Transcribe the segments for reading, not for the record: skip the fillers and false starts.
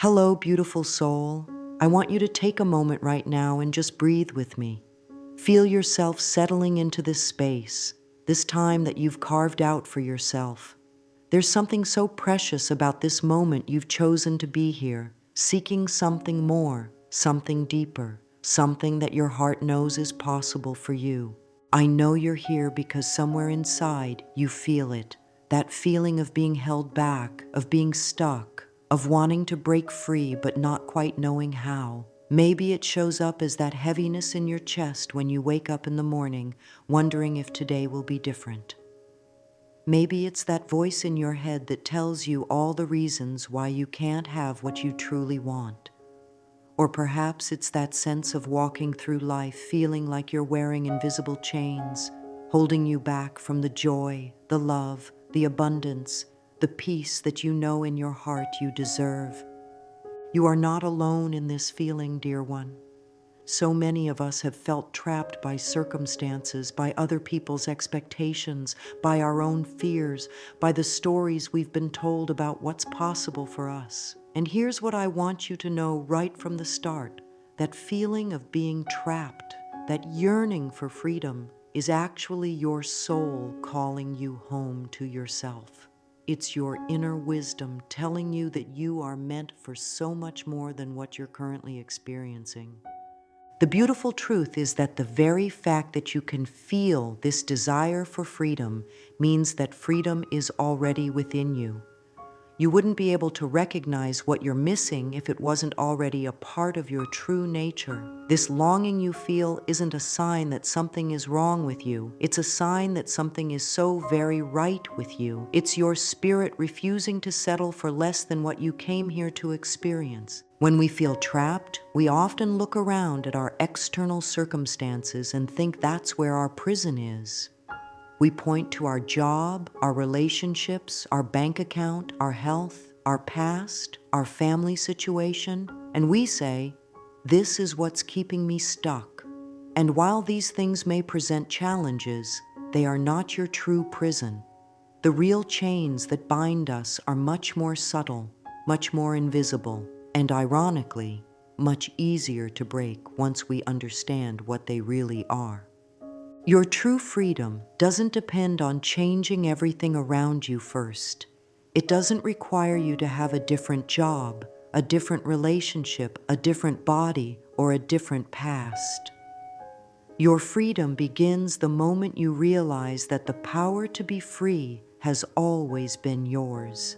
Hello, beautiful soul. I want you to take a moment right now and just breathe with me. Feel yourself settling into this space, this time that you've carved out for yourself. There's something so precious about this moment you've chosen to be here, seeking something more, something deeper, something that your heart knows is possible for you. I know you're here because somewhere inside you feel it, that feeling of being held back, of being stuck, of wanting to break free but not quite knowing how. Maybe it shows up as that heaviness in your chest when you wake up in the morning, wondering if today will be different. Maybe it's that voice in your head that tells you all the reasons why you can't have what you truly want. Or perhaps it's that sense of walking through life feeling like you're wearing invisible chains, holding you back from the joy, the love, the abundance, the peace that you know in your heart you deserve. You are not alone in this feeling, dear one. So many of us have felt trapped by circumstances, by other people's expectations, by our own fears, by the stories we've been told about what's possible for us. And here's what I want you to know right from the start. That feeling of being trapped, that yearning for freedom, is actually your soul calling you home to yourself. It's your inner wisdom telling you that you are meant for so much more than what you're currently experiencing. The beautiful truth is that the very fact that you can feel this desire for freedom means that freedom is already within you. You wouldn't be able to recognize what you're missing if it wasn't already a part of your true nature. This longing you feel isn't a sign that something is wrong with you. It's a sign that something is so very right with you. It's your spirit refusing to settle for less than what you came here to experience. When we feel trapped, we often look around at our external circumstances and think that's where our prison is. We point to our job, our relationships, our bank account, our health, our past, our family situation, and we say, "This is what's keeping me stuck." And while these things may present challenges, they are not your true prison. The real chains that bind us are much more subtle, much more invisible, and ironically, much easier to break once we understand what they really are. Your true freedom doesn't depend on changing everything around you first. It doesn't require you to have a different job, a different relationship, a different body, or a different past. Your freedom begins the moment you realize that the power to be free has always been yours.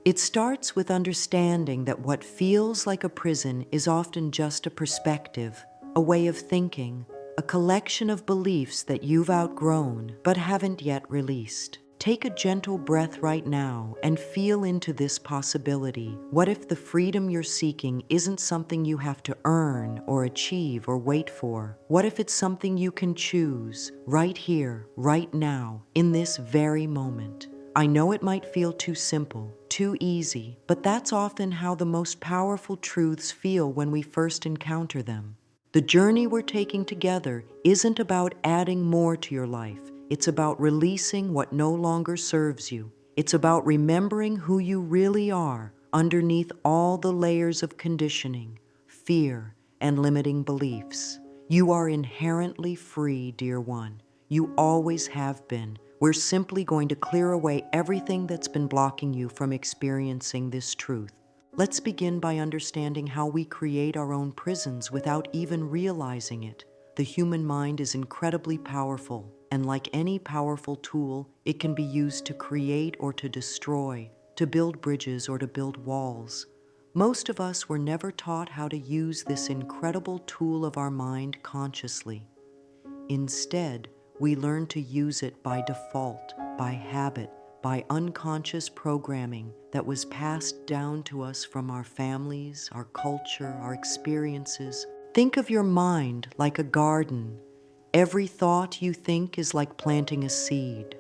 It starts with understanding that what feels like a prison is often just a perspective, a way of thinking, a collection of beliefs that you've outgrown but haven't yet released. Take a gentle breath right now and feel into this possibility. What if the freedom you're seeking isn't something you have to earn or achieve or wait for? What if it's something you can choose right here, right now, in this very moment? I know it might feel too simple, too easy, but that's often how the most powerful truths feel when we first encounter them. The journey we're taking together isn't about adding more to your life. It's about releasing what no longer serves you. It's about remembering who you really are underneath all the layers of conditioning, fear, and limiting beliefs. You are inherently free, dear one. You always have been. We're simply going to clear away everything that's been blocking you from experiencing this truth. Let's begin by understanding how we create our own prisons without even realizing it. The human mind is incredibly powerful, and like any powerful tool, it can be used to create or to destroy, to build bridges or to build walls. Most of us were never taught how to use this incredible tool of our mind consciously. Instead, we learn to use it by default, by habit, by unconscious programming that was passed down to us from our families, our culture, our experiences. Think of your mind like a garden. Every thought you think is like planting a seed.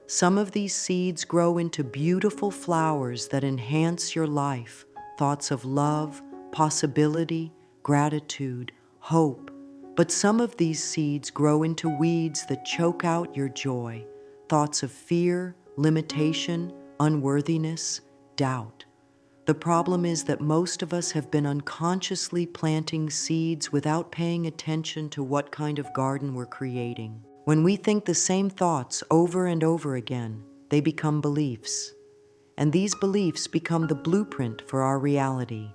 Some of these seeds grow into beautiful flowers that enhance your life, thoughts of love, possibility, gratitude, hope. But some of these seeds grow into weeds that choke out your joy, thoughts of fear, limitation, unworthiness, doubt. The problem is that most of us have been unconsciously planting seeds without paying attention to what kind of garden we're creating. When we think the same thoughts over and over again, they become beliefs. And these beliefs become the blueprint for our reality.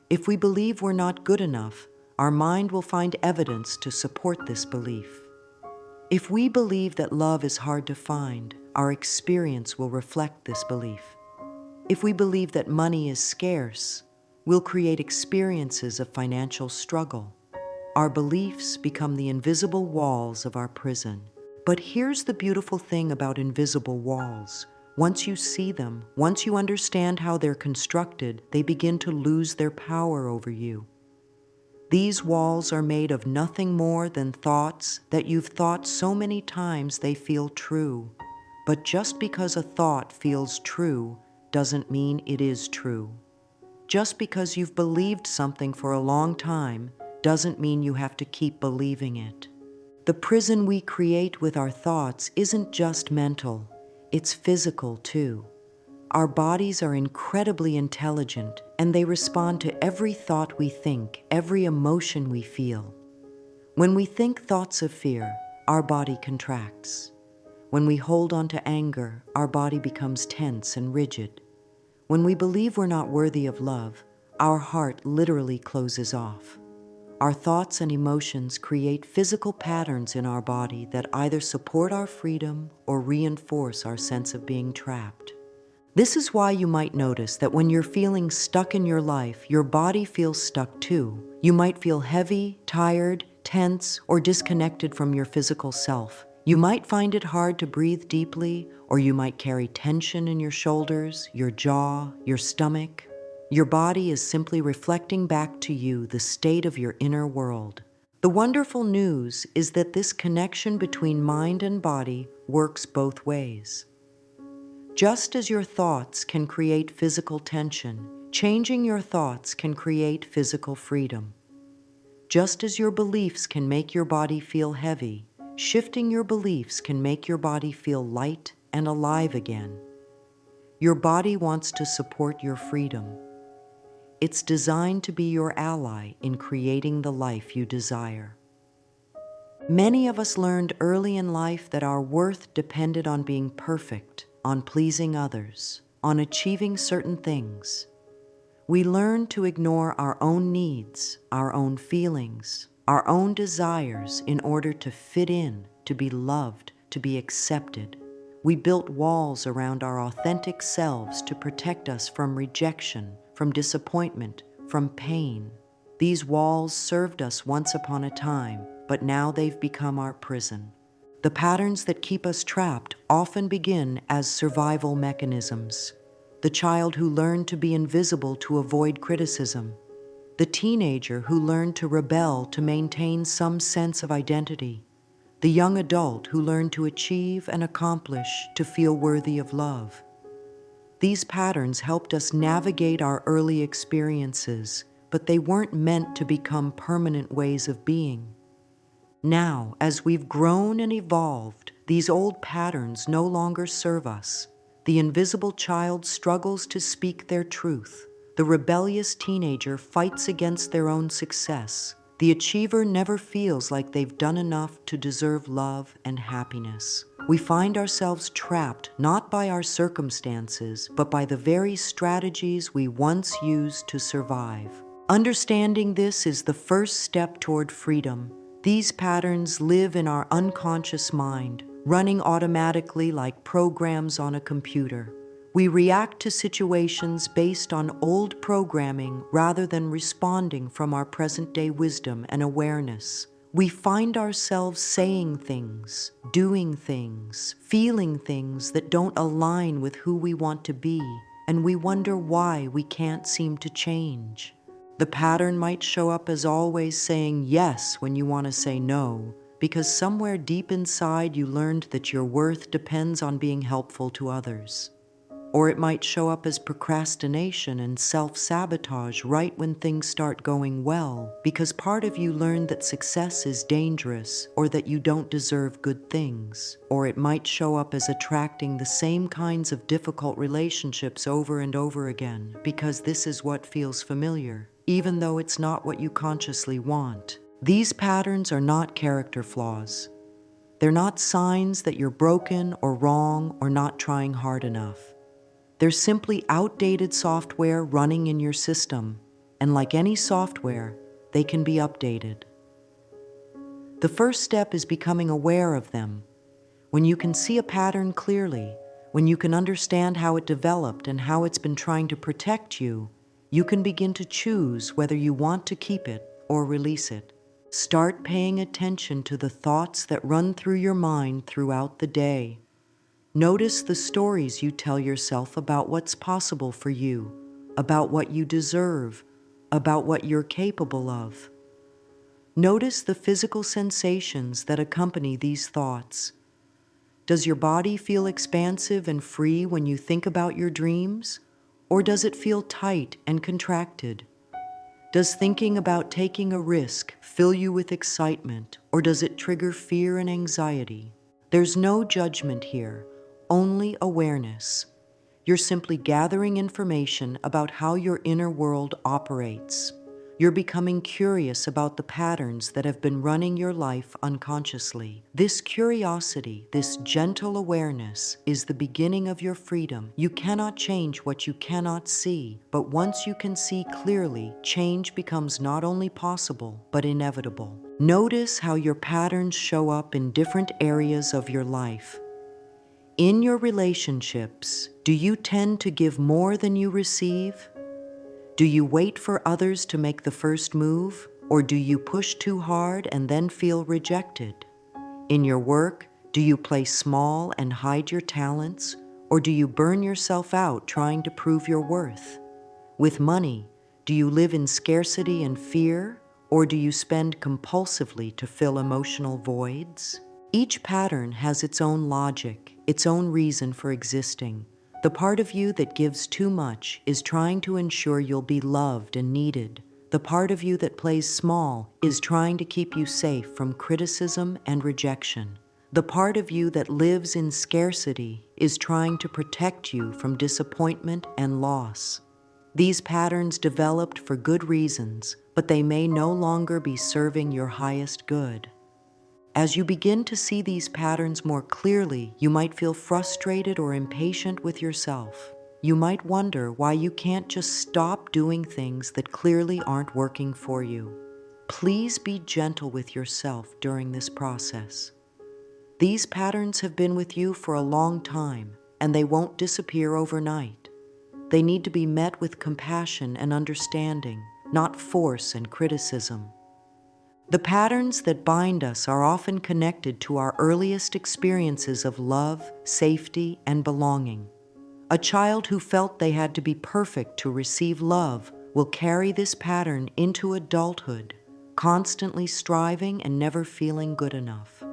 If we believe we're not good enough, our mind will find evidence to support this belief. If we believe that love is hard to find, our experience will reflect this belief. If we believe that money is scarce, we'll create experiences of financial struggle. Our beliefs become the invisible walls of our prison. But here's the beautiful thing about invisible walls. Once you see them, once you understand how they're constructed, they begin to lose their power over you. These walls are made of nothing more than thoughts that you've thought so many times they feel true. But just because a thought feels true doesn't mean it is true. Just because you've believed something for a long time doesn't mean you have to keep believing it. The prison we create with our thoughts isn't just mental, it's physical too. Our bodies are incredibly intelligent, and they respond to every thought we think, every emotion we feel. When we think thoughts of fear, our body contracts. When we hold on to anger, our body becomes tense and rigid. When we believe we're not worthy of love, our heart literally closes off. Our thoughts and emotions create physical patterns in our body that either support our freedom or reinforce our sense of being trapped. This is why you might notice that when you're feeling stuck in your life, your body feels stuck too. You might feel heavy, tired, tense, or disconnected from your physical self. You might find it hard to breathe deeply, or you might carry tension in your shoulders, your jaw, your stomach. Your body is simply reflecting back to you the state of your inner world. The wonderful news is that this connection between mind and body works both ways. Just as your thoughts can create physical tension, changing your thoughts can create physical freedom. Just as your beliefs can make your body feel heavy, shifting your beliefs can make your body feel light and alive again. Your body wants to support your freedom. It's designed to be your ally in creating the life you desire. Many of us learned early in life that our worth depended on being perfect, on pleasing others, on achieving certain things. We learn to ignore our own needs, our own feelings, our own desires in order to fit in, to be loved, to be accepted. We built walls around our authentic selves to protect us from rejection, from disappointment, from pain. These walls served us once upon a time, but now they've become our prison. The patterns that keep us trapped often begin as survival mechanisms. The child who learned to be invisible to avoid criticism. The teenager who learned to rebel to maintain some sense of identity. The young adult who learned to achieve and accomplish to feel worthy of love. These patterns helped us navigate our early experiences, but they weren't meant to become permanent ways of being. Now, as we've grown and evolved, these old patterns no longer serve us. The invisible child struggles to speak their truth. The rebellious teenager fights against their own success. The achiever never feels like they've done enough to deserve love and happiness. We find ourselves trapped not by our circumstances, but by the very strategies we once used to survive. Understanding this is the first step toward freedom. These patterns live in our unconscious mind, running automatically like programs on a computer. We react to situations based on old programming rather than responding from our present-day wisdom and awareness. We find ourselves saying things, doing things, feeling things that don't align with who we want to be, and we wonder why we can't seem to change. The pattern might show up as always saying yes when you want to say no, because somewhere deep inside you learned that your worth depends on being helpful to others. Or it might show up as procrastination and self-sabotage right when things start going well, because part of you learned that success is dangerous or that you don't deserve good things. Or it might show up as attracting the same kinds of difficult relationships over and over again, because this is what feels familiar, even though it's not what you consciously want. These patterns are not character flaws. They're not signs that you're broken or wrong or not trying hard enough. They're simply outdated software running in your system, and like any software, they can be updated. The first step is becoming aware of them. When you can see a pattern clearly, when you can understand how it developed and how it's been trying to protect you, you can begin to choose whether you want to keep it or release it. Start paying attention to the thoughts that run through your mind throughout the day. Notice the stories you tell yourself about what's possible for you, about what you deserve, about what you're capable of. Notice the physical sensations that accompany these thoughts. Does your body feel expansive and free when you think about your dreams? Or does it feel tight and contracted? Does thinking about taking a risk fill you with excitement, or does it trigger fear and anxiety? There's no judgment here, only awareness. You're simply gathering information about how your inner world operates. You're becoming curious about the patterns that have been running your life unconsciously. This curiosity, this gentle awareness, is the beginning of your freedom. You cannot change what you cannot see, but once you can see clearly, change becomes not only possible, but inevitable. Notice how your patterns show up in different areas of your life. In your relationships, do you tend to give more than you receive? Do you wait for others to make the first move, or do you push too hard and then feel rejected? In your work, do you play small and hide your talents, or do you burn yourself out trying to prove your worth? With money, do you live in scarcity and fear, or do you spend compulsively to fill emotional voids? Each pattern has its own logic, its own reason for existing. The part of you that gives too much is trying to ensure you'll be loved and needed. The part of you that plays small is trying to keep you safe from criticism and rejection. The part of you that lives in scarcity is trying to protect you from disappointment and loss. These patterns developed for good reasons, but they may no longer be serving your highest good. As you begin to see these patterns more clearly, you might feel frustrated or impatient with yourself. You might wonder why you can't just stop doing things that clearly aren't working for you. Please be gentle with yourself during this process. These patterns have been with you for a long time, and they won't disappear overnight. They need to be met with compassion and understanding, not force and criticism. The patterns that bind us are often connected to our earliest experiences of love, safety, and belonging. A child who felt they had to be perfect to receive love will carry this pattern into adulthood, constantly striving and never feeling good enough.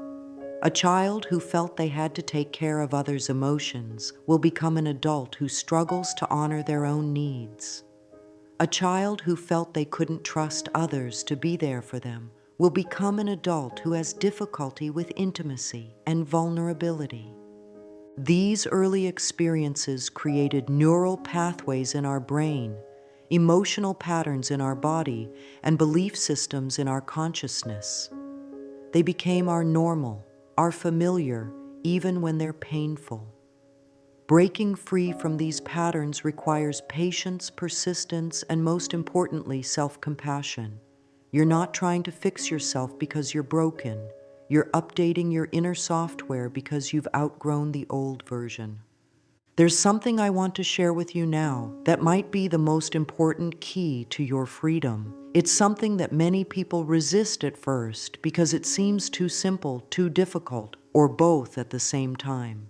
A child who felt they had to take care of others' emotions will become an adult who struggles to honor their own needs. A child who felt they couldn't trust others to be there for them will become an adult who has difficulty with intimacy and vulnerability. These early experiences created neural pathways in our brain, emotional patterns in our body, and belief systems in our consciousness. They became our normal, our familiar, even when they're painful. Breaking free from these patterns requires patience, persistence, and most importantly, self-compassion. You're not trying to fix yourself because you're broken. You're updating your inner software because you've outgrown the old version. There's something I want to share with you now that might be the most important key to your freedom. It's something that many people resist at first because it seems too simple, too difficult, or both at the same time.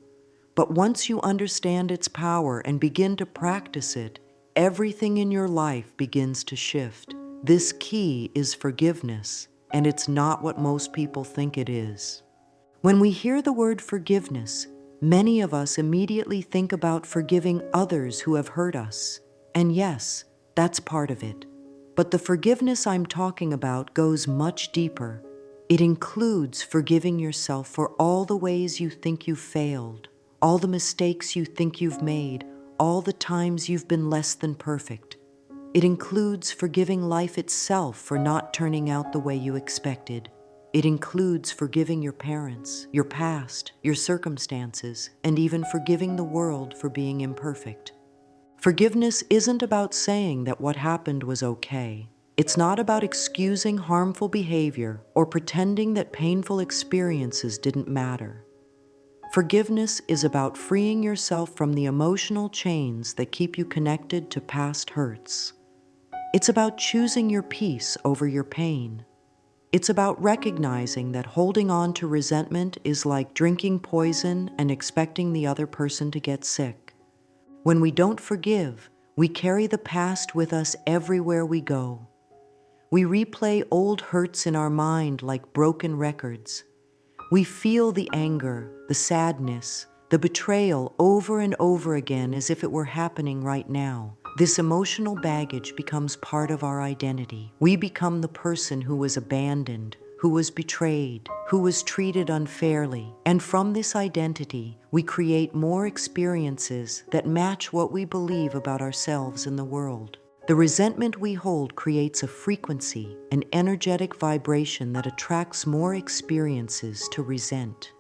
But once you understand its power and begin to practice it, everything in your life begins to shift. This key is forgiveness, and it's not what most people think it is. When we hear the word forgiveness, Many of us immediately think about forgiving others who have hurt us. And yes, that's part of it. But the forgiveness I'm talking about goes much deeper. It includes forgiving yourself for all the ways you think you've failed, all the mistakes you think you've made, all the times you've been less than perfect. It includes forgiving life itself for not turning out the way you expected. It includes forgiving your parents, your past, your circumstances, and even forgiving the world for being imperfect. Forgiveness isn't about saying that what happened was okay. It's not about excusing harmful behavior or pretending that painful experiences didn't matter. Forgiveness is about freeing yourself from the emotional chains that keep you connected to past hurts. It's about choosing your peace over your pain. It's about recognizing that holding on to resentment is like drinking poison and expecting the other person to get sick. When we don't forgive, we carry the past with us everywhere we go. We replay old hurts in our mind like broken records. We feel the anger, the sadness, the betrayal over and over again as if it were happening right now. This emotional baggage becomes part of our identity. We become the person who was abandoned, who was betrayed, who was treated unfairly. And from this identity, we create more experiences that match what we believe about ourselves and the world. The resentment we hold creates a frequency, an energetic vibration that attracts more experiences to resent.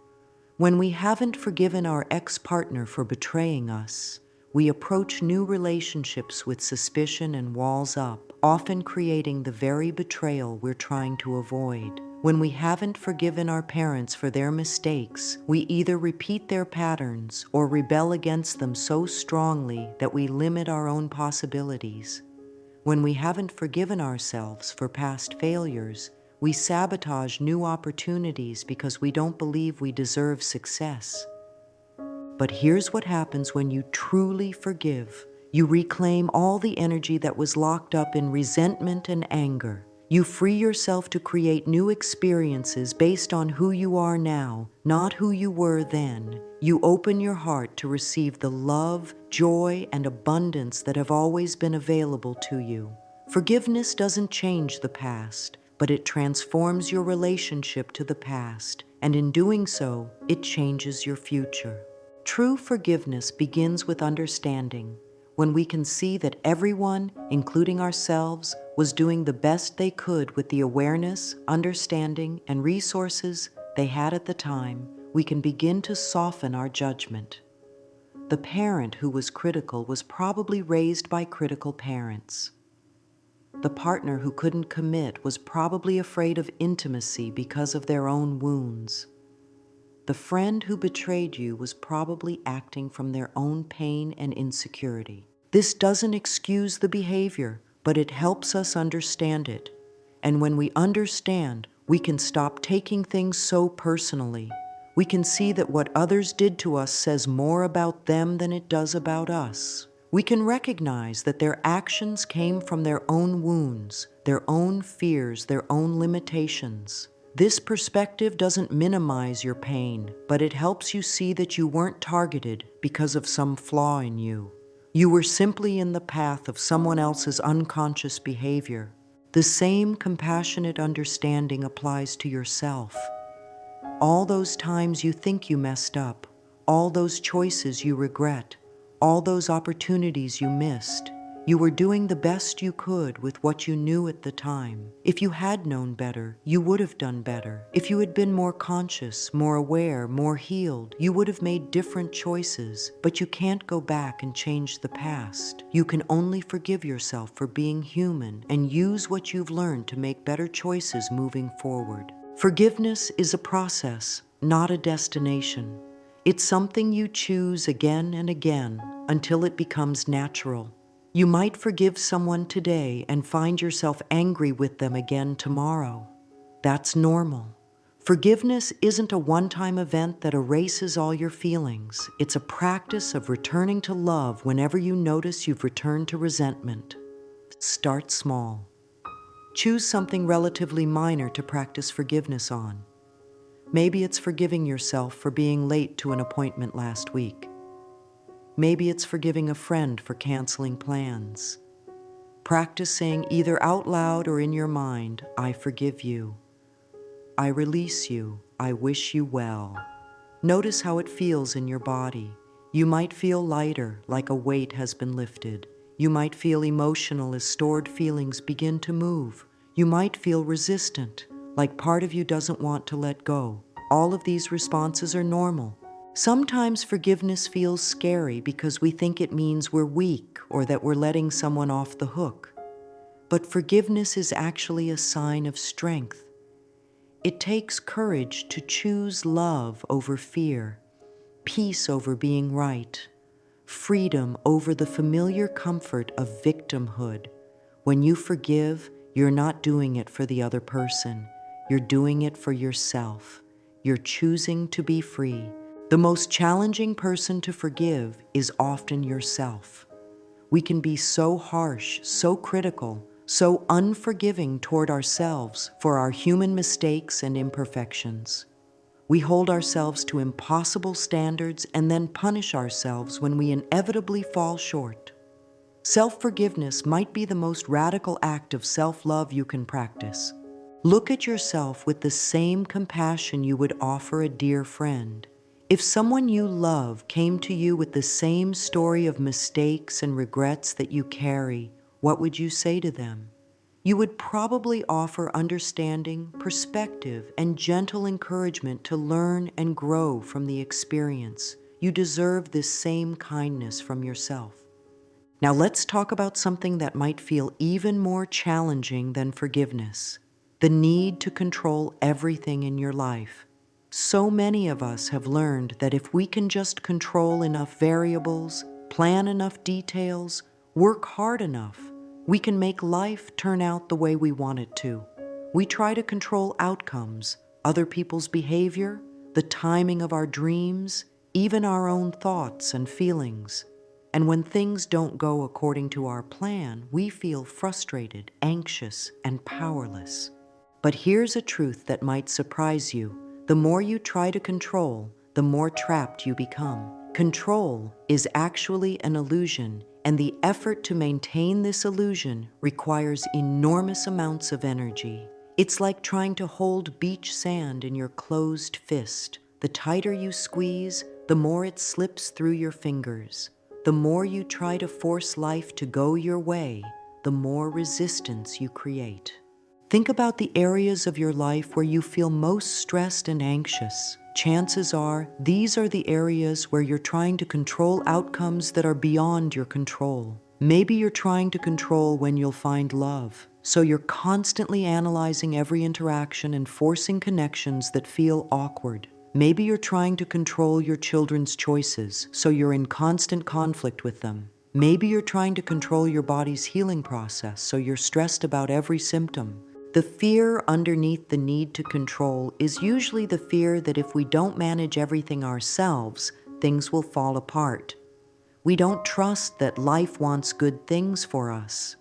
When we haven't forgiven our ex-partner for betraying us, we approach new relationships with suspicion and walls up, often creating the very betrayal we're trying to avoid. When we haven't forgiven our parents for their mistakes, we either repeat their patterns or rebel against them so strongly that we limit our own possibilities. When we haven't forgiven ourselves for past failures, we sabotage new opportunities because we don't believe we deserve success. But here's what happens when you truly forgive. You reclaim all the energy that was locked up in resentment and anger. You free yourself to create new experiences based on who you are now, not who you were then. You open your heart to receive the love, joy, and abundance that have always been available to you. Forgiveness doesn't change the past, but it transforms your relationship to the past, and in doing so, it changes your future. True forgiveness begins with understanding. When we can see that everyone, including ourselves, was doing the best they could with the awareness, understanding, and resources they had at the time, we can begin to soften our judgment. The parent who was critical was probably raised by critical parents. The partner who couldn't commit was probably afraid of intimacy because of their own wounds. The friend who betrayed you was probably acting from their own pain and insecurity. This doesn't excuse the behavior, but it helps us understand it. And when we understand, we can stop taking things so personally. We can see that what others did to us says more about them than it does about us. We can recognize that their actions came from their own wounds, their own fears, their own limitations. This perspective doesn't minimize your pain, but it helps you see that you weren't targeted because of some flaw in you. You were simply in the path of someone else's unconscious behavior. The same compassionate understanding applies to yourself. All those times you think you messed up, all those choices you regret, all those opportunities you missed, you were doing the best you could with what you knew at the time. If you had known better, you would have done better. If you had been more conscious, more aware, more healed, you would have made different choices. But you can't go back and change the past. You can only forgive yourself for being human and use what you've learned to make better choices moving forward. Forgiveness is a process, not a destination. It's something you choose again and again until it becomes natural. You might forgive someone today and find yourself angry with them again tomorrow. That's normal. Forgiveness isn't a one-time event that erases all your feelings. It's a practice of returning to love whenever you notice you've returned to resentment. Start small. Choose something relatively minor to practice forgiveness on. Maybe it's forgiving yourself for being late to an appointment last week. Maybe it's forgiving a friend for canceling plans. Practice saying either out loud or in your mind, I forgive you. I release you. I wish you well. Notice how it feels in your body. You might feel lighter, like a weight has been lifted. You might feel emotional as stored feelings begin to move. You might feel resistant, like part of you doesn't want to let go. All of these responses are normal. Sometimes forgiveness feels scary because we think it means we're weak or that we're letting someone off the hook. But forgiveness is actually a sign of strength. It takes courage to choose love over fear, peace over being right, freedom over the familiar comfort of victimhood. When you forgive, you're not doing it for the other person. You're doing it for yourself. You're choosing to be free. The most challenging person to forgive is often yourself. We can be so harsh, so critical, so unforgiving toward ourselves for our human mistakes and imperfections. We hold ourselves to impossible standards and then punish ourselves when we inevitably fall short. Self-forgiveness might be the most radical act of self-love you can practice. Look at yourself with the same compassion you would offer a dear friend. If someone you love came to you with the same story of mistakes and regrets that you carry, what would you say to them? You would probably offer understanding, perspective, and gentle encouragement to learn and grow from the experience. You deserve this same kindness from yourself. Now let's talk about something that might feel even more challenging than forgiveness: the need to control everything in your life. So many of us have learned that if we can just control enough variables, plan enough details, work hard enough, we can make life turn out the way we want it to. We try to control outcomes, other people's behavior, the timing of our dreams, even our own thoughts and feelings. And when things don't go according to our plan, we feel frustrated, anxious, and powerless. But here's a truth that might surprise you. The more you try to control, the more trapped you become. Control is actually an illusion, and the effort to maintain this illusion requires enormous amounts of energy. It's like trying to hold beach sand in your closed fist. The tighter you squeeze, the more it slips through your fingers. The more you try to force life to go your way, the more resistance you create. Think about the areas of your life where you feel most stressed and anxious. Chances are, these are the areas where you're trying to control outcomes that are beyond your control. Maybe you're trying to control when you'll find love, so you're constantly analyzing every interaction and forcing connections that feel awkward. Maybe you're trying to control your children's choices, so you're in constant conflict with them. Maybe you're trying to control your body's healing process, so you're stressed about every symptom. The fear underneath the need to control is usually the fear that if we don't manage everything ourselves, things will fall apart. We don't trust that life wants good things for us.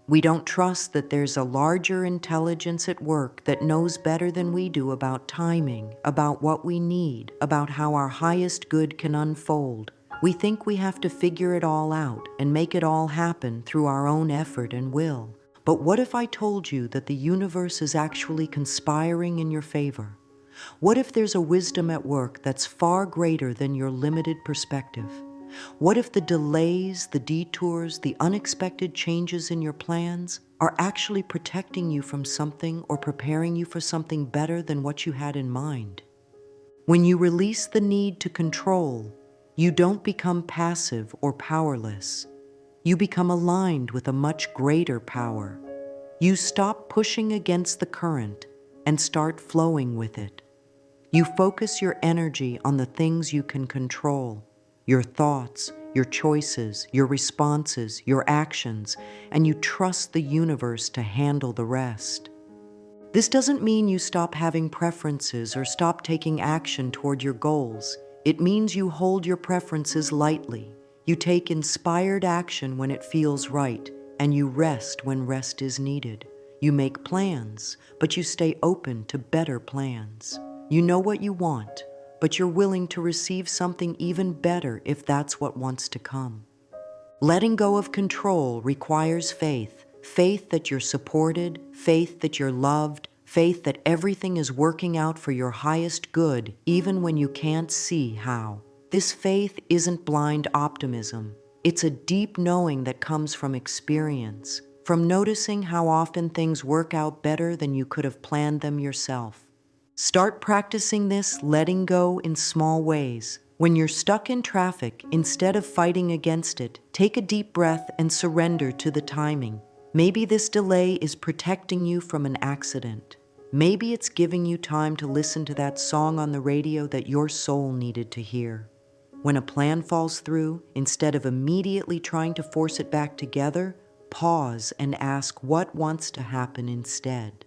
We don't trust that there's a larger intelligence at work that knows better than we do about timing, about what we need, about how our highest good can unfold. We think we have to figure it all out and make it all happen through our own effort and will. But what if I told you that the universe is actually conspiring in your favor? What if there's a wisdom at work that's far greater than your limited perspective? What if the delays, the detours, the unexpected changes in your plans are actually protecting you from something or preparing you for something better than what you had in mind? When you release the need to control, you don't become passive or powerless. You become aligned with a much greater power. You stop pushing against the current and start flowing with it. You focus your energy on the things you can control: your thoughts, your choices, your responses, your actions, and you trust the universe to handle the rest. This doesn't mean you stop having preferences or stop taking action toward your goals. It means you hold your preferences lightly. You take inspired action when it feels right, and you rest when rest is needed. You make plans, but you stay open to better plans. You know what you want, but you're willing to receive something even better if that's what wants to come. Letting go of control requires faith. Faith that you're supported, faith that you're loved, faith that everything is working out for your highest good, even when you can't see how. This faith isn't blind optimism. It's a deep knowing that comes from experience, from noticing how often things work out better than you could have planned them yourself. Start practicing this letting go in small ways. When you're stuck in traffic, instead of fighting against it, take a deep breath and surrender to the timing. Maybe this delay is protecting you from an accident. Maybe it's giving you time to listen to that song on the radio that your soul needed to hear. When a plan falls through, instead of immediately trying to force it back together, pause and ask what wants to happen instead.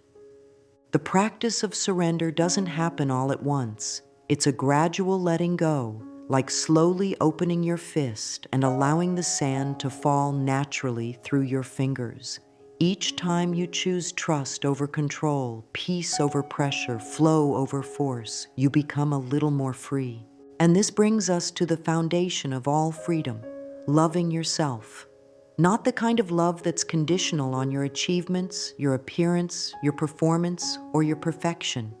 The practice of surrender doesn't happen all at once. It's a gradual letting go, like slowly opening your fist and allowing the sand to fall naturally through your fingers. Each time you choose trust over control, peace over pressure, flow over force, you become a little more free. And this brings us to the foundation of all freedom, loving yourself. Not the kind of love that's conditional on your achievements, your appearance, your performance, or your perfection.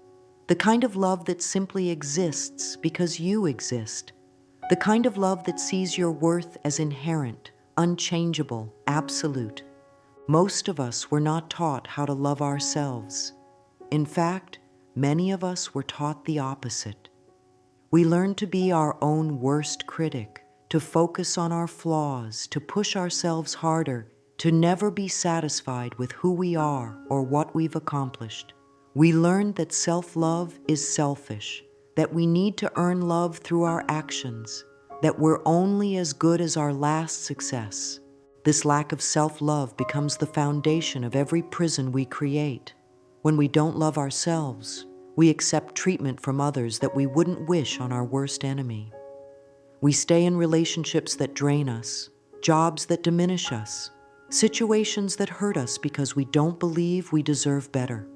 The kind of love that simply exists because you exist. The kind of love that sees your worth as inherent, unchangeable, absolute. Most of us were not taught how to love ourselves. In fact, many of us were taught the opposite. We learned to be our own worst critic, to focus on our flaws, to push ourselves harder, to never be satisfied with who we are or what we've accomplished. We learned that self-love is selfish, that we need to earn love through our actions, that we're only as good as our last success. This lack of self-love becomes the foundation of every prison we create. When we don't love ourselves, we accept treatment from others that we wouldn't wish on our worst enemy. We stay in relationships that drain us, jobs that diminish us, situations that hurt us because we don't believe we deserve better.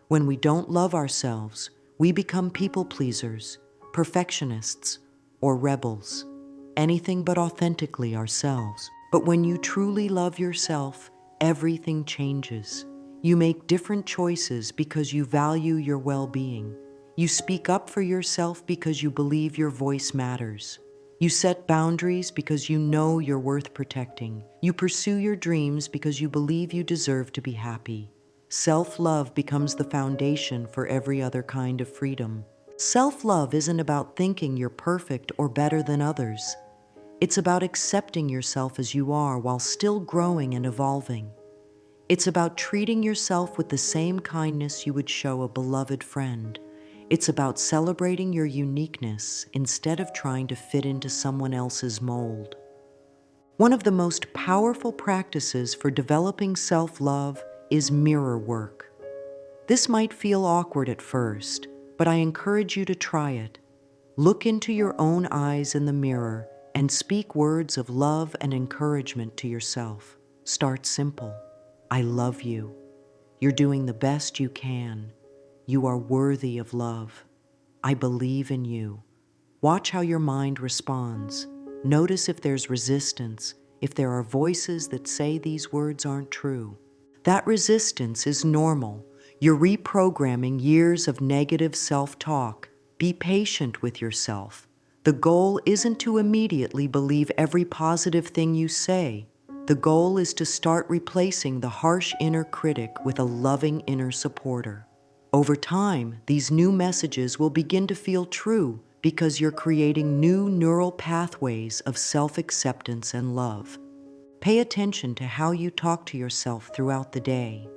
When we don't love ourselves, we become people pleasers, perfectionists, or rebels, anything but authentically ourselves. But when you truly love yourself, everything changes. You make different choices because you value your well-being. You speak up for yourself because you believe your voice matters. You set boundaries because you know you're worth protecting. You pursue your dreams because you believe you deserve to be happy. Self-love becomes the foundation for every other kind of freedom. Self-love isn't about thinking you're perfect or better than others. It's about accepting yourself as you are while still growing and evolving. It's about treating yourself with the same kindness you would show a beloved friend. It's about celebrating your uniqueness instead of trying to fit into someone else's mold. One of the most powerful practices for developing self-love is mirror work. This might feel awkward at first, but I encourage you to try it. Look into your own eyes in the mirror and speak words of love and encouragement to yourself. Start simple. I love you. You're doing the best you can. You are worthy of love. I believe in you. Watch how your mind responds. Notice if there's resistance, if there are voices that say these words aren't true. That resistance is normal. You're reprogramming years of negative self-talk. Be patient with yourself. The goal isn't to immediately believe every positive thing you say. The goal is to start replacing the harsh inner critic with a loving inner supporter. Over time, these new messages will begin to feel true because you're creating new neural pathways of self-acceptance and love. Pay attention to how you talk to yourself throughout the day.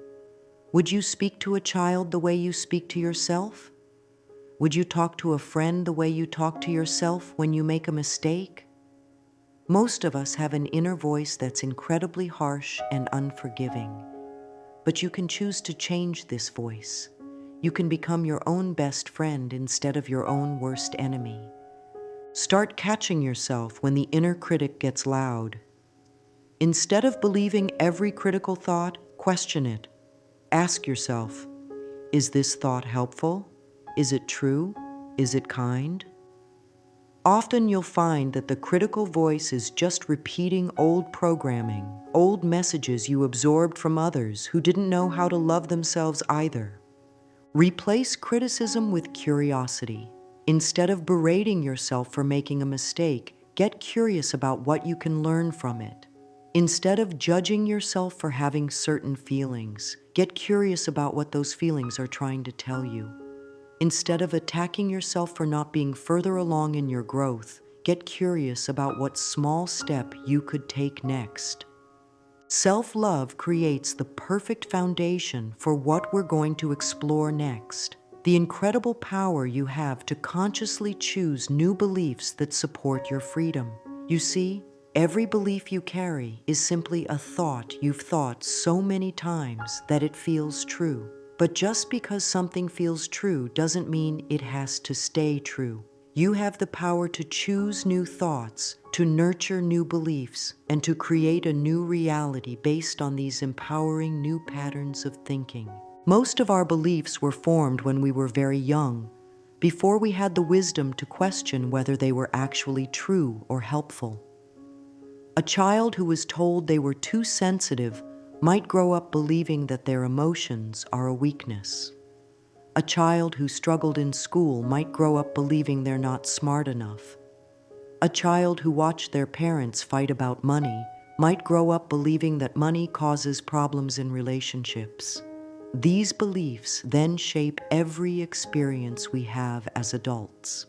Would you speak to a child the way you speak to yourself? Would you talk to a friend the way you talk to yourself when you make a mistake? Most of us have an inner voice that's incredibly harsh and unforgiving. But you can choose to change this voice. You can become your own best friend instead of your own worst enemy. Start catching yourself when the inner critic gets loud. Instead of believing every critical thought, question it. Ask yourself, is this thought helpful? is it true? Is it kind? Often you'll find that the critical voice is just repeating old programming, old messages you absorbed from others who didn't know how to love themselves either. Replace criticism with curiosity. Instead of berating yourself for making a mistake, get curious about what you can learn from it. Instead of judging yourself for having certain feelings, get curious about what those feelings are trying to tell you. Instead of attacking yourself for not being further along in your growth, get curious about what small step you could take next. Self-love creates the perfect foundation for what we're going to explore next. The incredible power you have to consciously choose new beliefs that support your freedom. You see, every belief you carry is simply a thought you've thought so many times that it feels true. But just because something feels true doesn't mean it has to stay true. You have the power to choose new thoughts, to nurture new beliefs, and to create a new reality based on these empowering new patterns of thinking. Most of our beliefs were formed when we were very young, before we had the wisdom to question whether they were actually true or helpful. A child who was told they were too sensitive might grow up believing that their emotions are a weakness. A child who struggled in school might grow up believing they're not smart enough. A child who watched their parents fight about money might grow up believing that money causes problems in relationships. These beliefs then shape every experience we have as adults.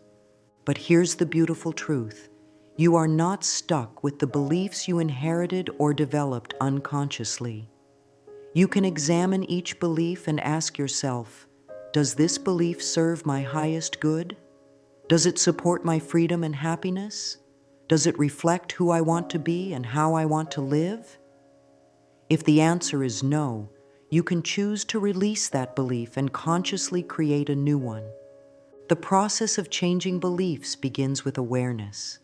But here's the beautiful truth. You are not stuck with the beliefs you inherited or developed unconsciously. You can examine each belief and ask yourself, does this belief serve my highest good? Does it support my freedom and happiness? Does it reflect who I want to be and how I want to live? If the answer is no, you can choose to release that belief and consciously create a new one. The process of changing beliefs begins with awareness.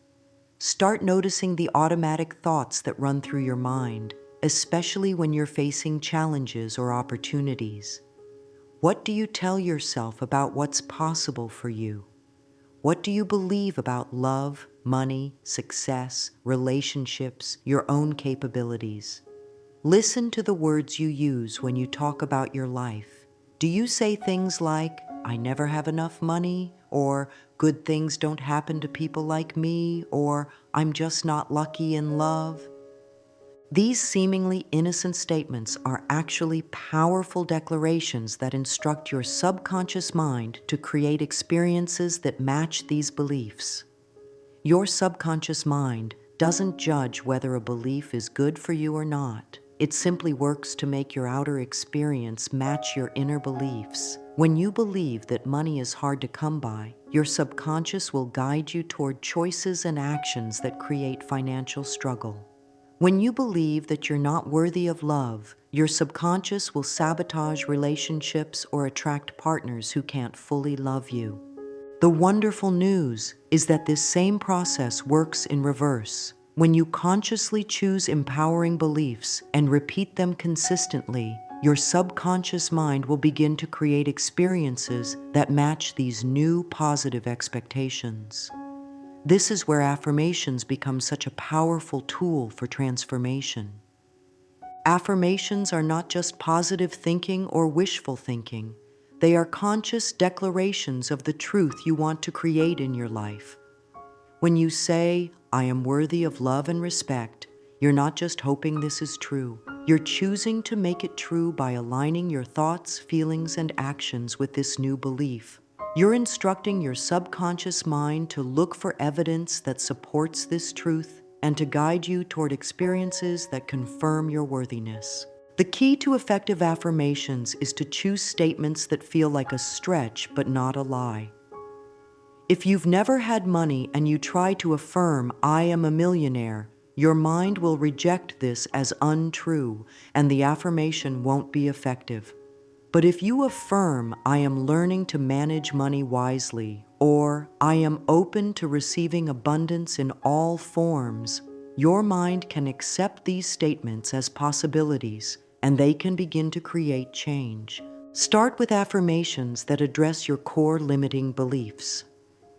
Start noticing the automatic thoughts that run through your mind, especially when you're facing challenges or opportunities. What do you tell yourself about what's possible for you? What do you believe about love, money, success, relationships, your own capabilities? Listen to the words you use when you talk about your life. Do you say things like, I never have enough money, or good things don't happen to people like me, or I'm just not lucky in love? These seemingly innocent statements are actually powerful declarations that instruct your subconscious mind to create experiences that match these beliefs. Your subconscious mind doesn't judge whether a belief is good for you or not. It simply works to make your outer experience match your inner beliefs. When you believe that money is hard to come by, your subconscious will guide you toward choices and actions that create financial struggle. When you believe that you're not worthy of love, your subconscious will sabotage relationships or attract partners who can't fully love you. The wonderful news is that this same process works in reverse. When you consciously choose empowering beliefs and repeat them consistently, your subconscious mind will begin to create experiences that match these new positive expectations. This is where affirmations become such a powerful tool for transformation. Affirmations are not just positive thinking or wishful thinking. They are conscious declarations of the truth you want to create in your life. When you say, I am worthy of love and respect, you're not just hoping this is true. You're choosing to make it true by aligning your thoughts, feelings, and actions with this new belief. You're instructing your subconscious mind to look for evidence that supports this truth and to guide you toward experiences that confirm your worthiness. The key to effective affirmations is to choose statements that feel like a stretch but not a lie. If you've never had money and you try to affirm, I am a millionaire, your mind will reject this as untrue, and the affirmation won't be effective. But if you affirm, I am learning to manage money wisely, or I am open to receiving abundance in all forms, your mind can accept these statements as possibilities, and they can begin to create change. Start with affirmations that address your core limiting beliefs.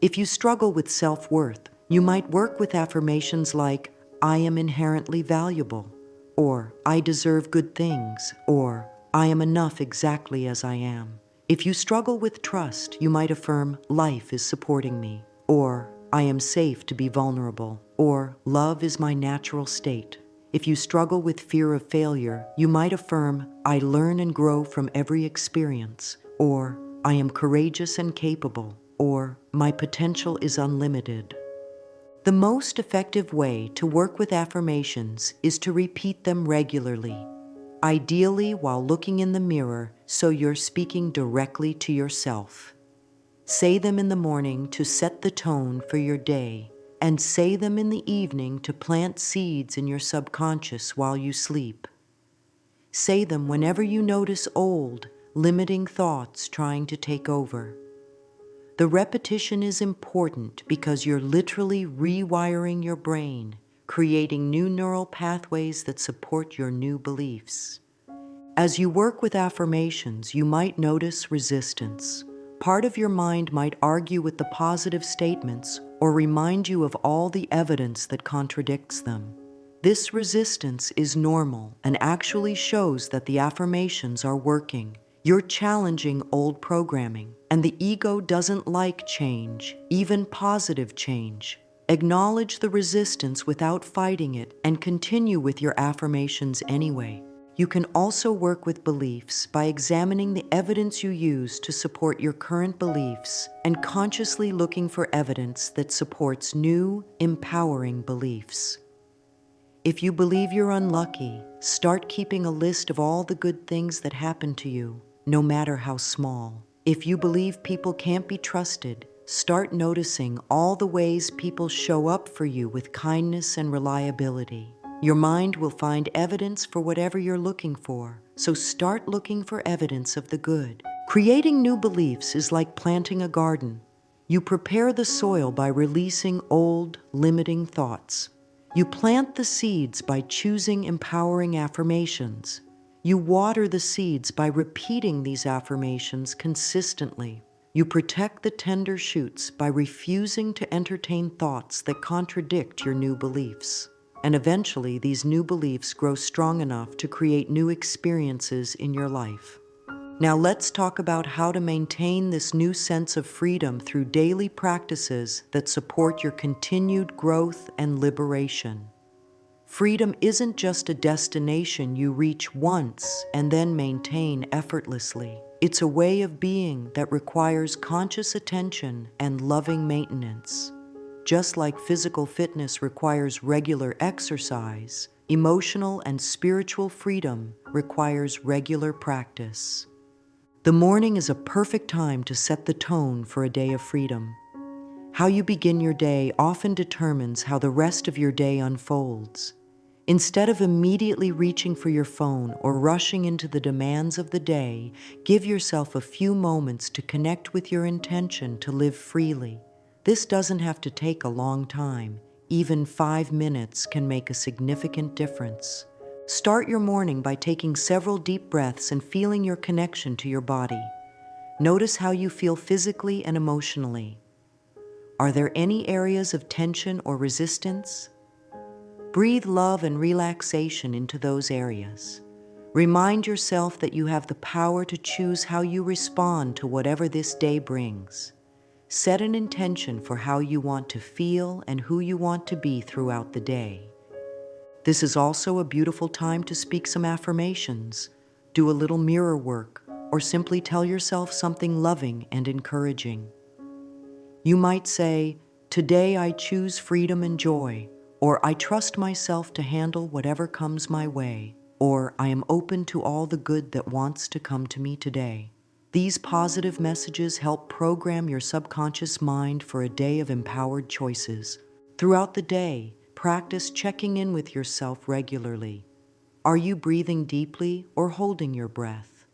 If you struggle with self-worth, you might work with affirmations like, I am inherently valuable, or I deserve good things, or I am enough exactly as I am. If you struggle with trust, you might affirm, life is supporting me, or I am safe to be vulnerable, or love is my natural state. If you struggle with fear of failure, you might affirm, I learn and grow from every experience, or I am courageous and capable, or my potential is unlimited. The most effective way to work with affirmations is to repeat them regularly, ideally while looking in the mirror so you're speaking directly to yourself. Say them in the morning to set the tone for your day, and say them in the evening to plant seeds in your subconscious while you sleep. Say them whenever you notice old, limiting thoughts trying to take over. The repetition is important because you're literally rewiring your brain, creating new neural pathways that support your new beliefs. As you work with affirmations, you might notice resistance. Part of your mind might argue with the positive statements or remind you of all the evidence that contradicts them. This resistance is normal and actually shows that the affirmations are working. You're challenging old programming, and the ego doesn't like change, even positive change. Acknowledge the resistance without fighting it and continue with your affirmations anyway. You can also work with beliefs by examining the evidence you use to support your current beliefs and consciously looking for evidence that supports new, empowering beliefs. If you believe you're unlucky, start keeping a list of all the good things that happen to you, no matter how small. If you believe people can't be trusted, start noticing all the ways people show up for you with kindness and reliability. Your mind will find evidence for whatever you're looking for, so start looking for evidence of the good. Creating new beliefs is like planting a garden. You prepare the soil by releasing old, limiting thoughts. You plant the seeds by choosing empowering affirmations. You water the seeds by repeating these affirmations consistently. You protect the tender shoots by refusing to entertain thoughts that contradict your new beliefs. And eventually, these new beliefs grow strong enough to create new experiences in your life. Now let's talk about how to maintain this new sense of freedom through daily practices that support your continued growth and liberation. Freedom isn't just a destination you reach once and then maintain effortlessly. It's a way of being that requires conscious attention and loving maintenance. Just like physical fitness requires regular exercise, emotional and spiritual freedom requires regular practice. The morning is a perfect time to set the tone for a day of freedom. How you begin your day often determines how the rest of your day unfolds. Instead of immediately reaching for your phone or rushing into the demands of the day, give yourself a few moments to connect with your intention to live freely. This doesn't have to take a long time. Even 5 minutes can make a significant difference. Start your morning by taking several deep breaths and feeling your connection to your body. Notice how you feel physically and emotionally. Are there any areas of tension or resistance? Breathe love and relaxation into those areas. Remind yourself that you have the power to choose how you respond to whatever this day brings. Set an intention for how you want to feel and who you want to be throughout the day. This is also a beautiful time to speak some affirmations, do a little mirror work, or simply tell yourself something loving and encouraging. You might say, "Today I choose freedom and joy," or "I trust myself to handle whatever comes my way," or "I am open to all the good that wants to come to me today." These positive messages help program your subconscious mind for a day of empowered choices. Throughout the day, practice checking in with yourself regularly. Are you breathing deeply or holding your breath?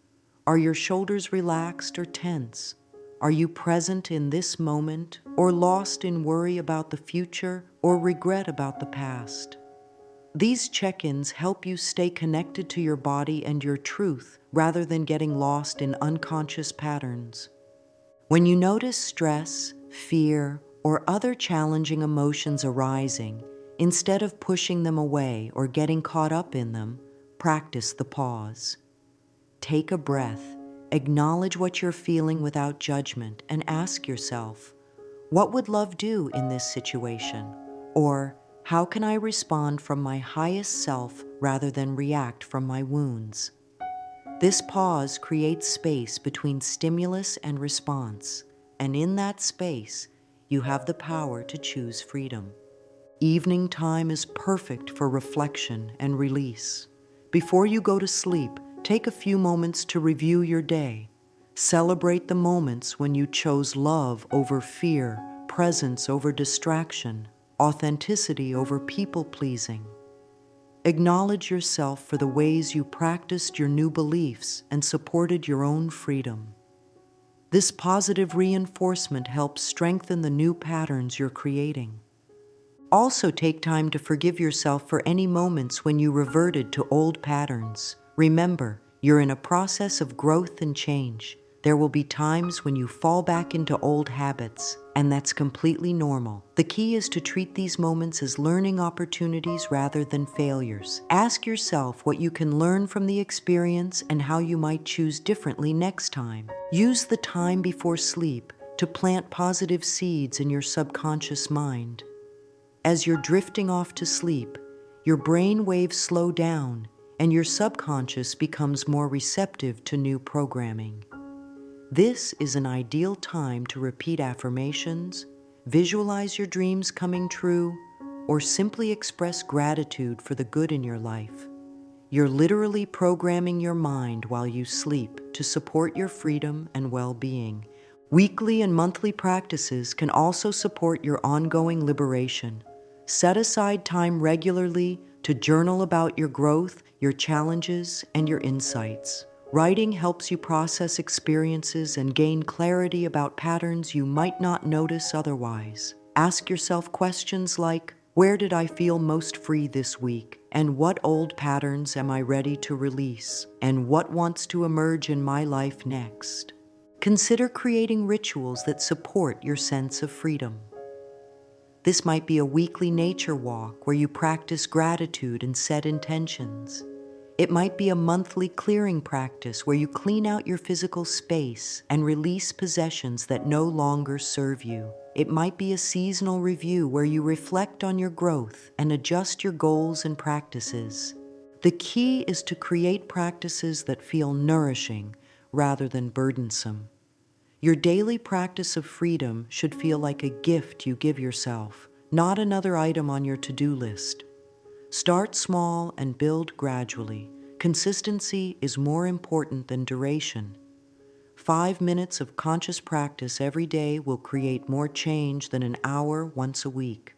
Are your shoulders relaxed or tense? Are you present in this moment or lost in worry about the future or regret about the past? These check-ins help you stay connected to your body and your truth rather than getting lost in unconscious patterns. When you notice stress, fear, or other challenging emotions arising, instead of pushing them away or getting caught up in them, practice the pause. Take a breath, acknowledge what you're feeling without judgment, and ask yourself, what would love do in this situation? Or, how can I respond from my highest self rather than react from my wounds? This pause creates space between stimulus and response, and in that space, you have the power to choose freedom. Evening time is perfect for reflection and release. Before you go to sleep, take a few moments to review your day. Celebrate the moments when you chose love over fear, presence over distraction, authenticity over people-pleasing. Acknowledge yourself for the ways you practiced your new beliefs and supported your own freedom. This positive reinforcement helps strengthen the new patterns you're creating. Also take time to forgive yourself for any moments when you reverted to old patterns. Remember, you're in a process of growth and change. There will be times when you fall back into old habits, and that's completely normal. The key is to treat these moments as learning opportunities rather than failures. Ask yourself what you can learn from the experience and how you might choose differently next time. Use the time before sleep to plant positive seeds in your subconscious mind. As you're drifting off to sleep, your brain waves slow down and your subconscious becomes more receptive to new programming. This is an ideal time to repeat affirmations, visualize your dreams coming true, or simply express gratitude for the good in your life. You're literally programming your mind while you sleep to support your freedom and well-being. Weekly and monthly practices can also support your ongoing liberation. Set aside time regularly to journal about your growth, your challenges, and your insights. Writing helps you process experiences and gain clarity about patterns you might not notice otherwise. Ask yourself questions like, where did I feel most free this week? And what old patterns am I ready to release? And what wants to emerge in my life next? Consider creating rituals that support your sense of freedom. This might be a weekly nature walk where you practice gratitude and set intentions. It might be a monthly clearing practice where you clean out your physical space and release possessions that no longer serve you. It might be a seasonal review where you reflect on your growth and adjust your goals and practices. The key is to create practices that feel nourishing rather than burdensome. Your daily practice of freedom should feel like a gift you give yourself, not another item on your to-do list. Start small and build gradually. Consistency is more important than duration. 5 minutes of conscious practice every day will create more change than an hour once a week.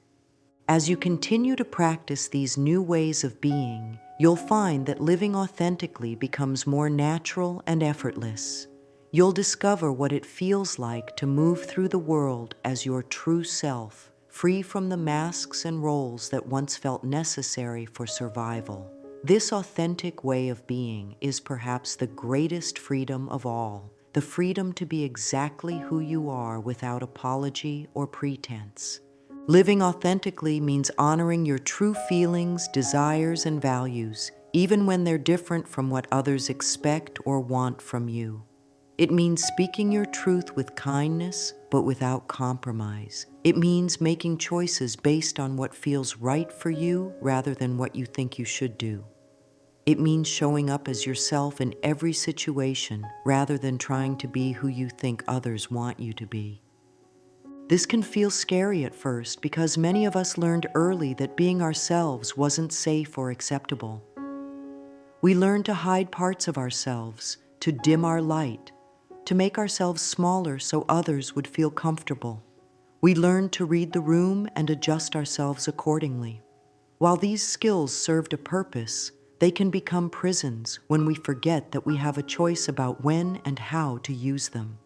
As you continue to practice these new ways of being, you'll find that living authentically becomes more natural and effortless. You'll discover what it feels like to move through the world as your true self, free from the masks and roles that once felt necessary for survival. This authentic way of being is perhaps the greatest freedom of all, the freedom to be exactly who you are without apology or pretense. Living authentically means honoring your true feelings, desires, and values, even when they're different from what others expect or want from you. It means speaking your truth with kindness, but without compromise. It means making choices based on what feels right for you rather than what you think you should do. It means showing up as yourself in every situation rather than trying to be who you think others want you to be. This can feel scary at first because many of us learned early that being ourselves wasn't safe or acceptable. We learned to hide parts of ourselves, to dim our light, to make ourselves smaller so others would feel comfortable. We learned to read the room and adjust ourselves accordingly. While these skills served a purpose, they can become prisons when we forget that we have a choice about when and how to use them.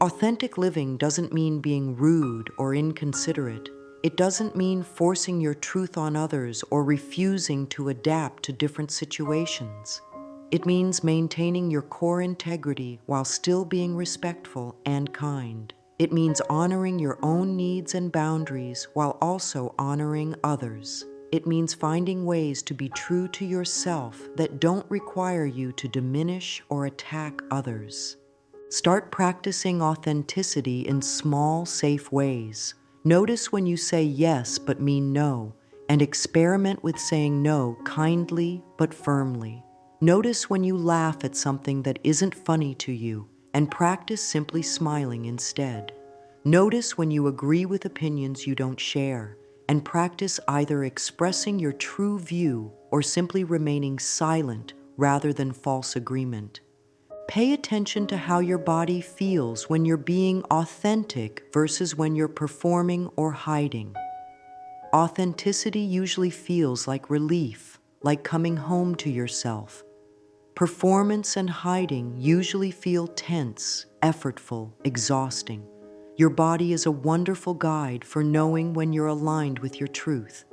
Authentic living doesn't mean being rude or inconsiderate. It doesn't mean forcing your truth on others or refusing to adapt to different situations. It means maintaining your core integrity while still being respectful and kind. It means honoring your own needs and boundaries while also honoring others. It means finding ways to be true to yourself that don't require you to diminish or attack others. Start practicing authenticity in small, safe ways. Notice when you say yes but mean no, and experiment with saying no kindly but firmly. Notice when you laugh at something that isn't funny to you, and practice simply smiling instead. Notice when you agree with opinions you don't share, and practice either expressing your true view or simply remaining silent rather than false agreement. Pay attention to how your body feels when you're being authentic versus when you're performing or hiding. Authenticity usually feels like relief, like coming home to yourself. Performance and hiding usually feel tense, effortful, exhausting. Your body is a wonderful guide for knowing when you're aligned with your truth.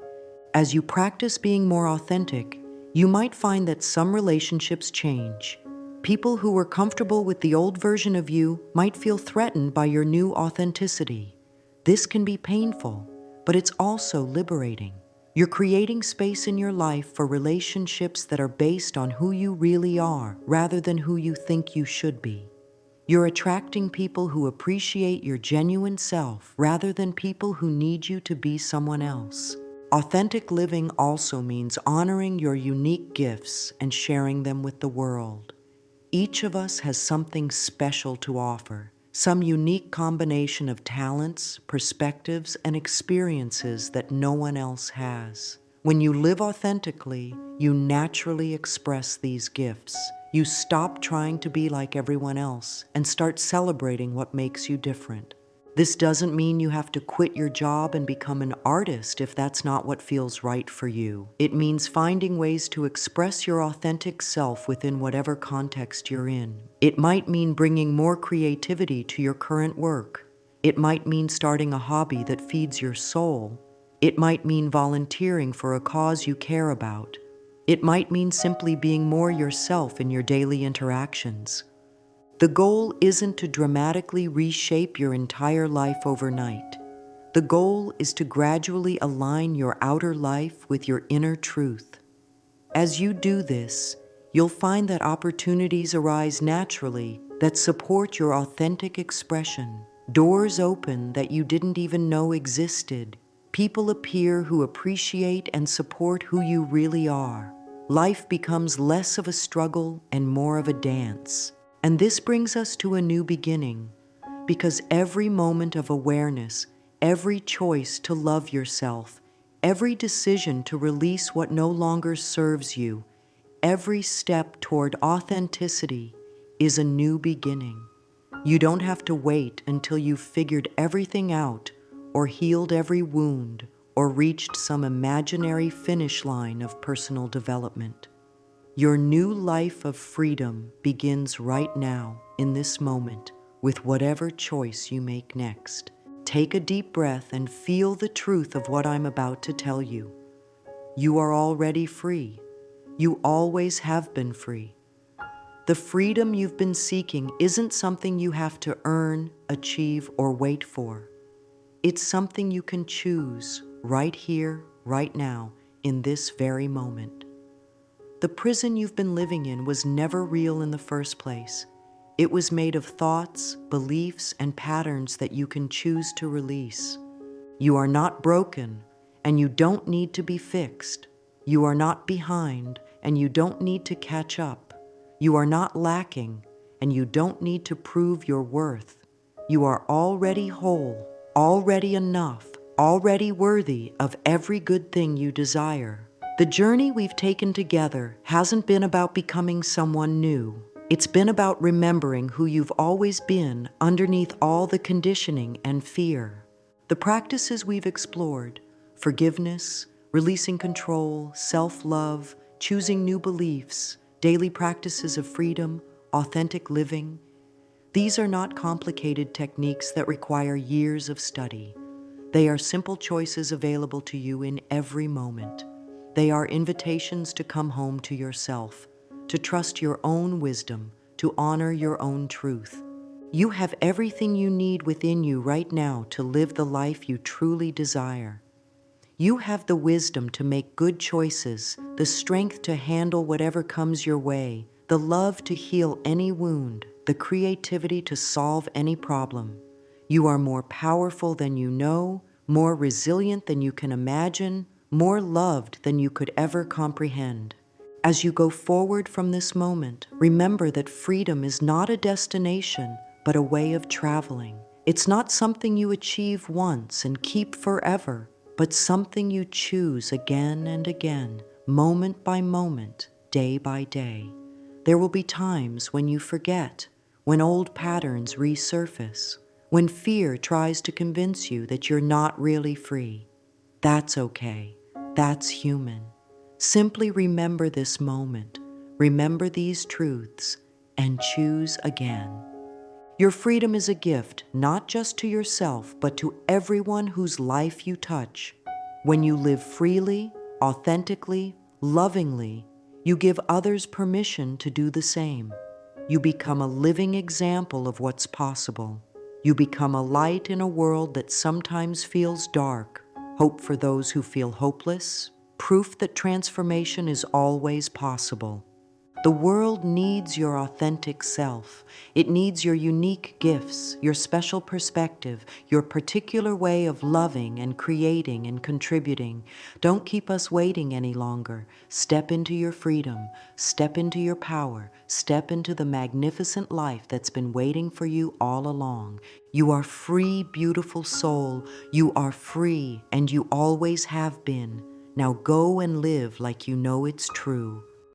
As you practice being more authentic, you might find that some relationships change. People who were comfortable with the old version of you might feel threatened by your new authenticity. This can be painful, but it's also liberating. You're creating space in your life for relationships that are based on who you really are rather than who you think you should be. You're attracting people who appreciate your genuine self rather than people who need you to be someone else. Authentic living also means honoring your unique gifts and sharing them with the world. Each of us has something special to offer, some unique combination of talents, perspectives, and experiences that no one else has. When you live authentically, you naturally express these gifts. You stop trying to be like everyone else and start celebrating what makes you different. This doesn't mean you have to quit your job and become an artist if that's not what feels right for you. It means finding ways to express your authentic self within whatever context you're in. It might mean bringing more creativity to your current work. It might mean starting a hobby that feeds your soul. It might mean volunteering for a cause you care about. It might mean simply being more yourself in your daily interactions. The goal isn't to dramatically reshape your entire life overnight. The goal is to gradually align your outer life with your inner truth. As you do this, you'll find that opportunities arise naturally that support your authentic expression. Doors open that you didn't even know existed. People appear who appreciate and support who you really are. Life becomes less of a struggle and more of a dance. And this brings us to a new beginning, because every moment of awareness, every choice to love yourself, every decision to release what no longer serves you, every step toward authenticity is a new beginning. You don't have to wait until you've figured everything out or healed every wound or reached some imaginary finish line of personal development. Your new life of freedom begins right now, in this moment, with whatever choice you make next. Take a deep breath and feel the truth of what I'm about to tell you. You are already free. You always have been free. The freedom you've been seeking isn't something you have to earn, achieve, or wait for. It's something you can choose right here, right now, in this very moment. The prison you've been living in was never real in the first place. It was made of thoughts, beliefs, and patterns that you can choose to release. You are not broken, and you don't need to be fixed. You are not behind, and you don't need to catch up. You are not lacking, and you don't need to prove your worth. You are already whole, already enough, already worthy of every good thing you desire. The journey we've taken together hasn't been about becoming someone new. It's been about remembering who you've always been underneath all the conditioning and fear. The practices we've explored, forgiveness, releasing control, self-love, choosing new beliefs, daily practices of freedom, authentic living, these are not complicated techniques that require years of study. They are simple choices available to you in every moment. They are invitations to come home to yourself, to trust your own wisdom, to honor your own truth. You have everything you need within you right now to live the life you truly desire. You have the wisdom to make good choices, the strength to handle whatever comes your way, the love to heal any wound, the creativity to solve any problem. You are more powerful than you know, more resilient than you can imagine, more loved than you could ever comprehend. As you go forward from this moment, remember that freedom is not a destination, but a way of traveling. It's not something you achieve once and keep forever, but something you choose again and again, moment by moment, day by day. There will be times when you forget, when old patterns resurface, when fear tries to convince you that you're not really free. That's okay. That's human. Simply remember this moment, remember these truths, and choose again. Your freedom is a gift, not just to yourself, but to everyone whose life you touch. When you live freely, authentically, lovingly, you give others permission to do the same. You become a living example of what's possible. You become a light in a world that sometimes feels dark, hope for those who feel hopeless, proof that transformation is always possible. The world needs your authentic self. It needs your unique gifts, your special perspective, your particular way of loving and creating and contributing. Don't keep us waiting any longer. Step into your freedom. Step into your power. Step into the magnificent life that's been waiting for you all along. You are free, beautiful soul. You are free, and you always have been. Now go and live like you know it's true.